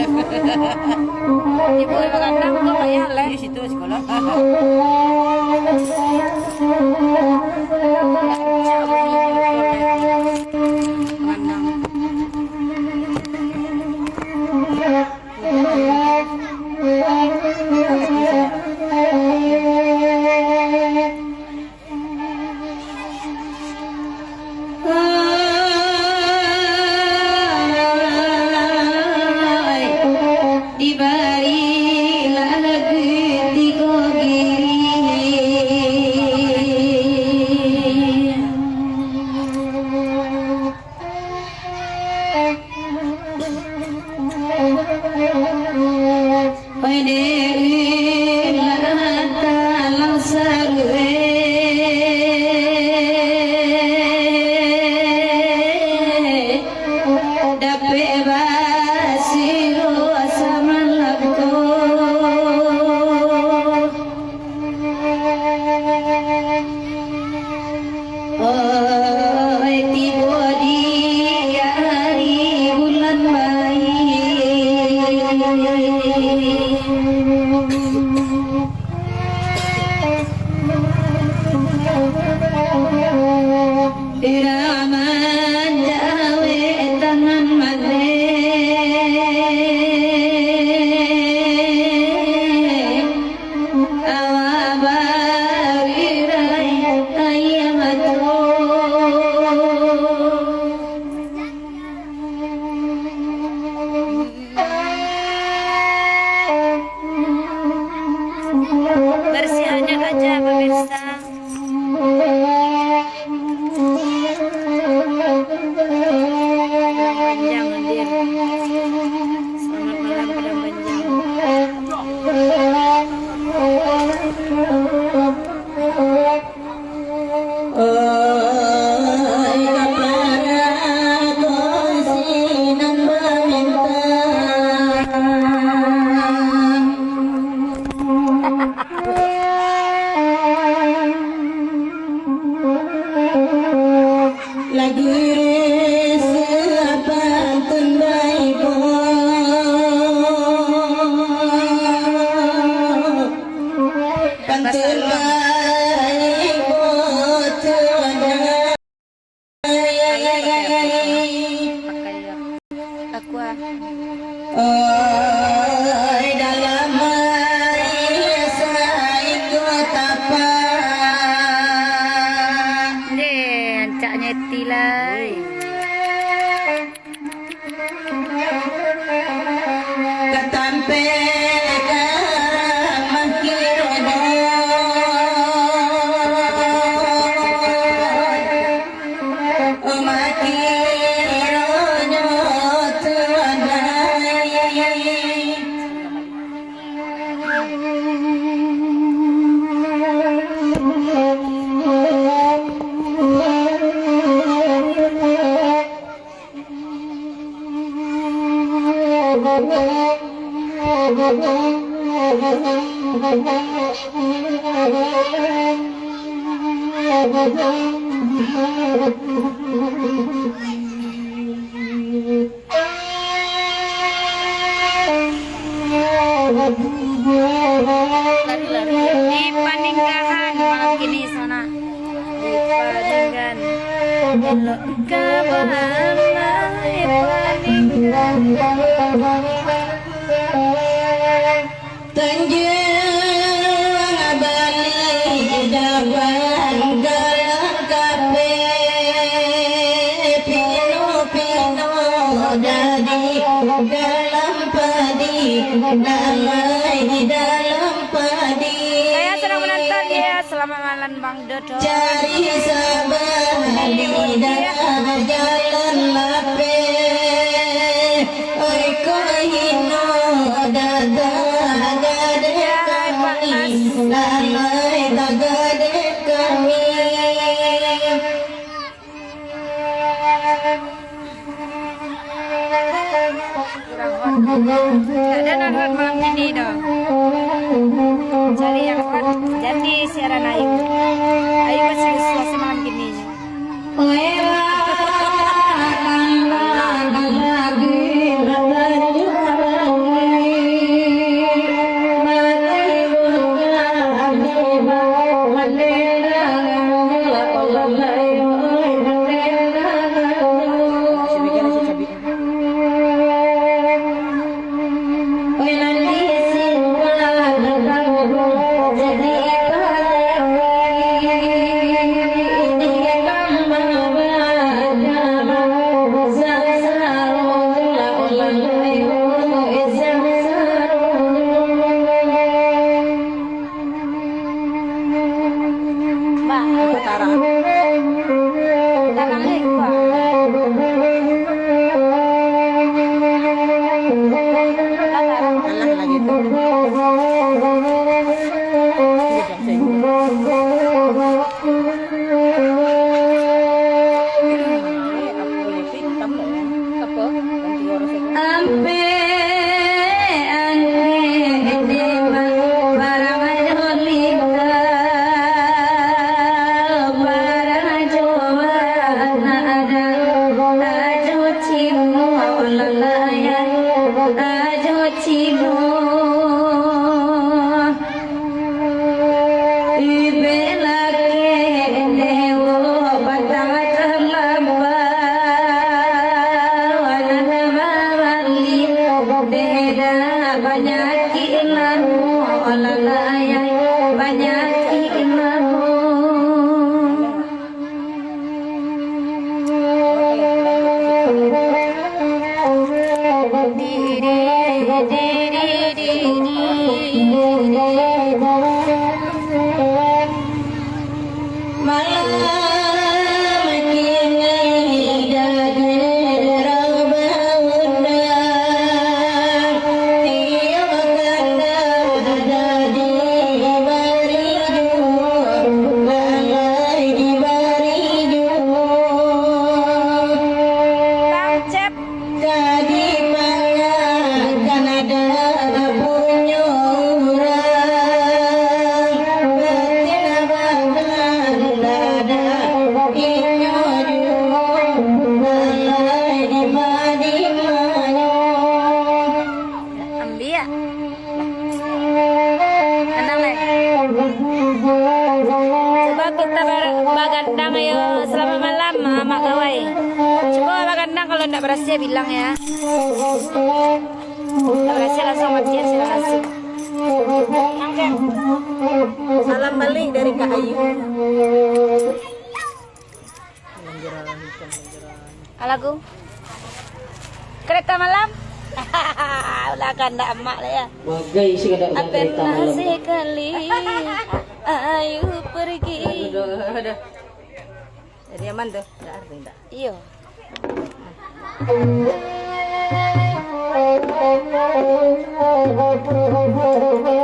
Ibu kadang kok bayar lah di situ sekolah. Bersihannya aja pemirsa. Panjang hadir. Selamat malam Padang Panjang. Di Paninggahan malam gini sana. Di Paninggahan. Elok kabahan Paninggahan. Tanjung Bali dapat galang kape pino jadi dalam padi damai di dalam padi. Saya sedang menonton ya. Selamat malam Bang Dodo. Cari sabar di dalam jalan lape. Oi kohino dada gade kami lalai dagade kami. Ada nonton malam ini dong. Cari yang hot. Jadi siaran Ayu. Ayu masih suasana malam gini. Ampe ange dema barang jolita barang jowa nada ajo cimo lalaya ajo cimo ibela ke dewo batang terlamba beda banyak ilmu olalaya banyak ilmu Cep. Ambia. Tenang leh. Coba kita bagandang ayo selamat malam Mak Gawai. Coba bagandang kalau enggak berhasil bilang ya. Enggak berhasil langsung mati silakan kasih. Salam balik dari Kak Ayu. Alagu. Kereta malam. Ulah kan ndak emak lah ya. Wagai sih kada udah cerita Pernah malam. sekali ayu pergi. Udah. Jadi aman tuh, enggak arti enggak. Iya.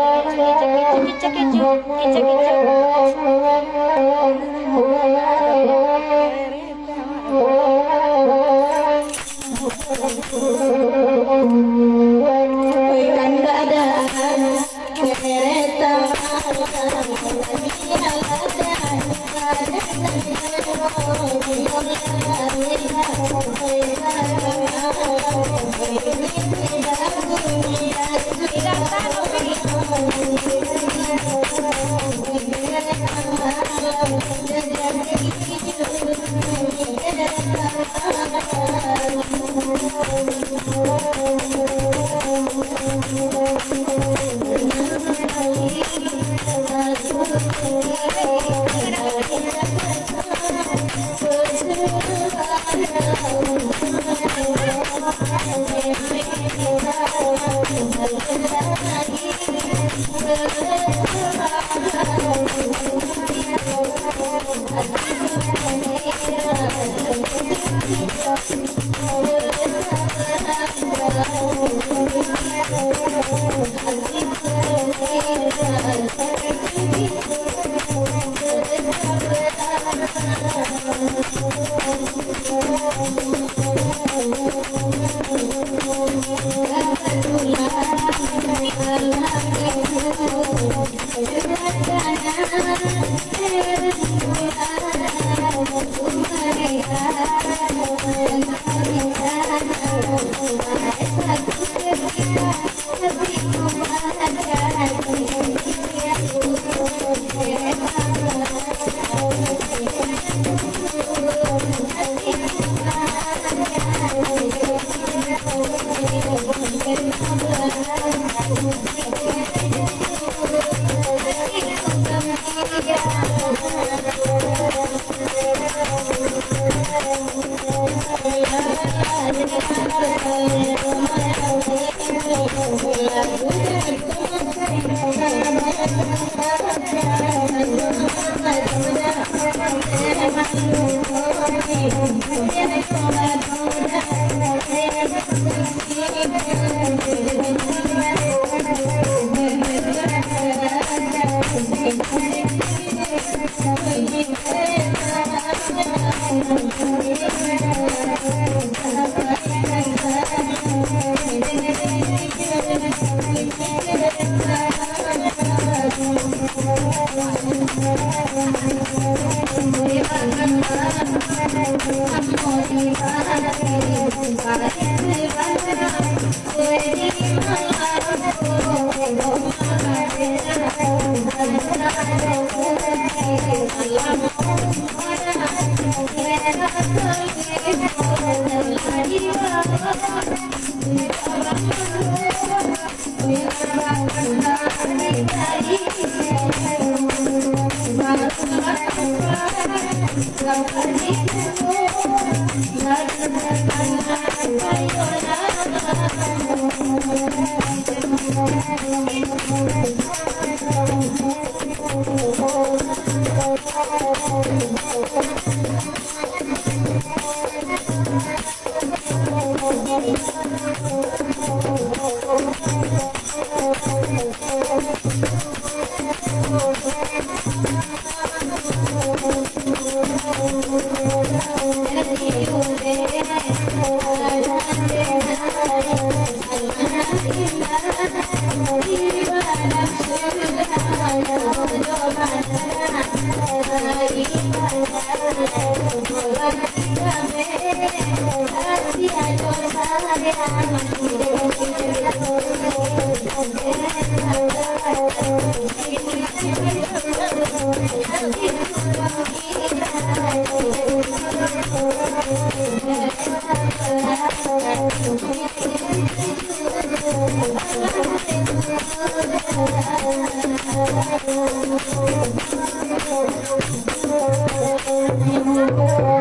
Kicak kicuk, kicak kicuk. Kan keadaan kereta Thank you.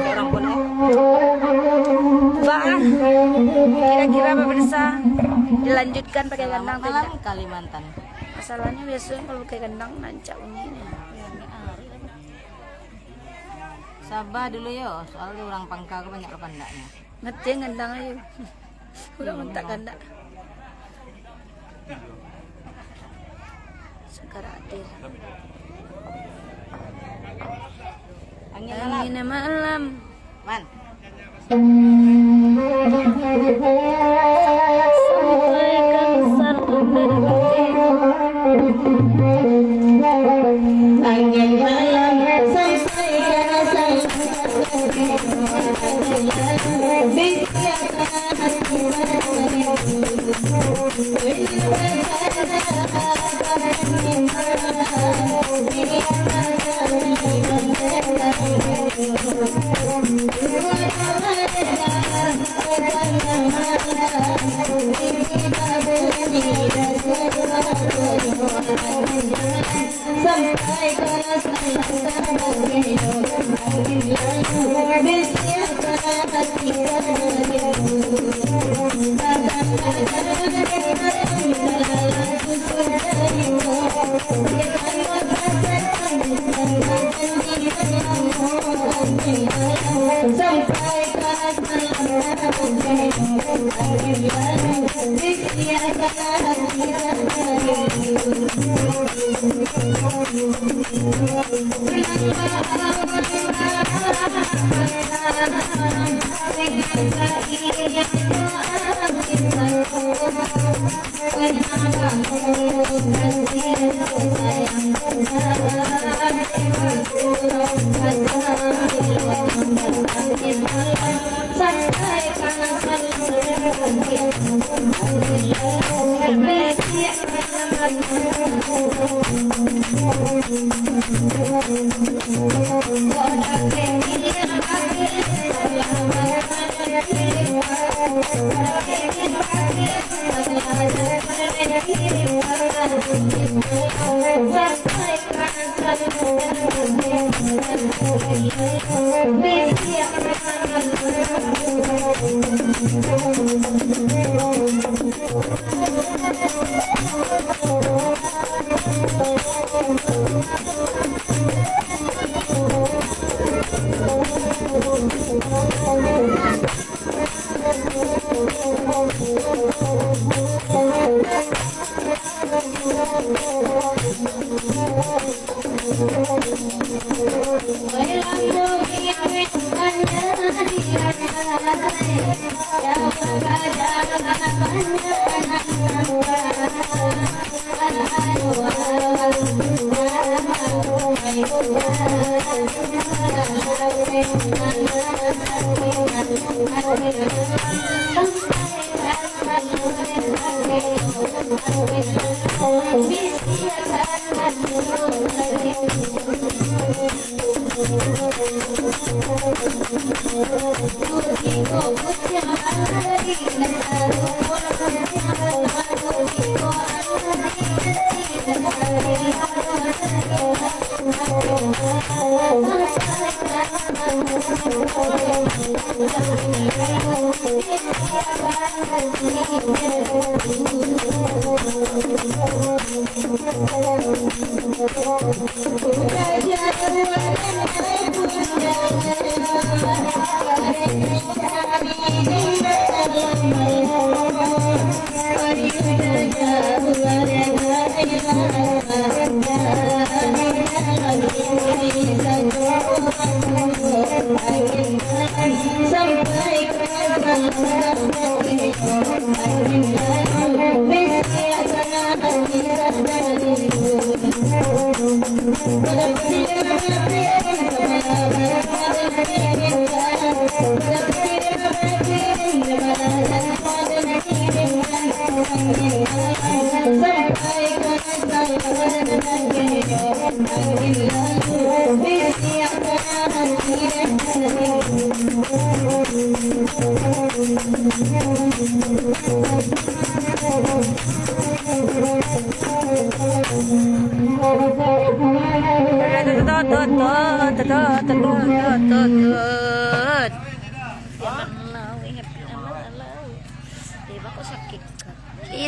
Orang pun Bang, kira-kira pemirsa dilanjutkan pakai kandang malam tidak? Kalimantan. Masalahnya biasanya kalau pakai kandang nancap ini. Sabar dulu yo, soalnya orang Pangkal banyak pandaknya. Ngerti kandang aja. Udah mentak kandang. Sekaratir. Angin Angin malam. Man. Sampaikan sarung dari batin. Angin malam sampaikan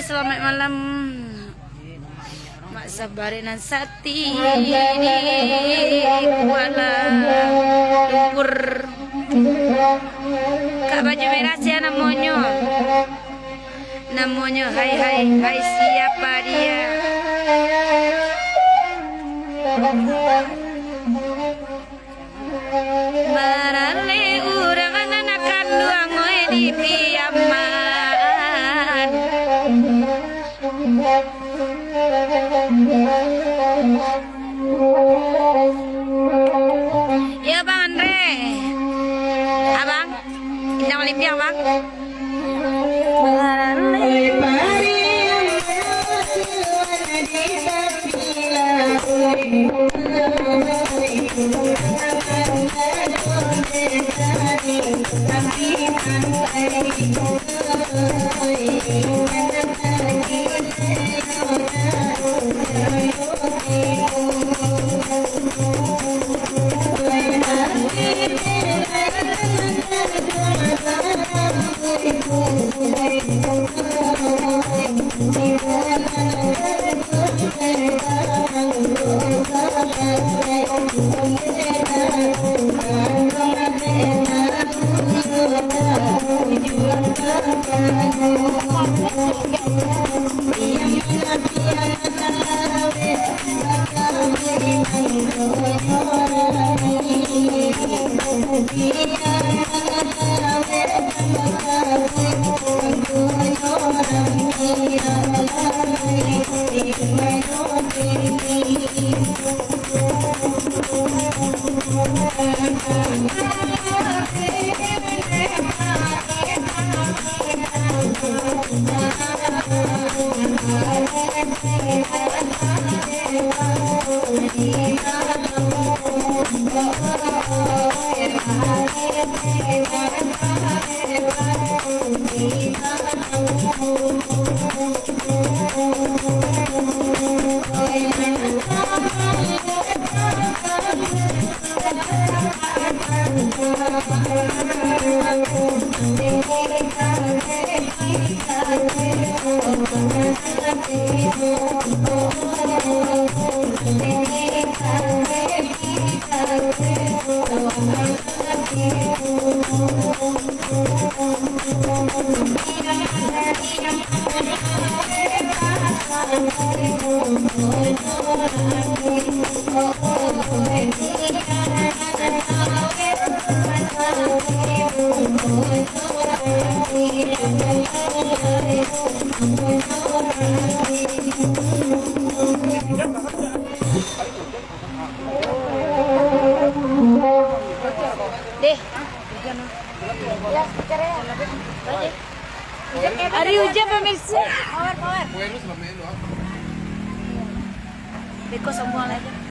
Selamat malam Mak Sabarinan Sati Kuala Lumpur. Kak baju merah siapa namanya? Namanya hai siapa dia? Marale urang anak kandung di kiamat. Ya Bang Andre, abang, kita mau limpia bang. Deh. Ya, hari hujan pemirsa. Power. Beko semua lagi.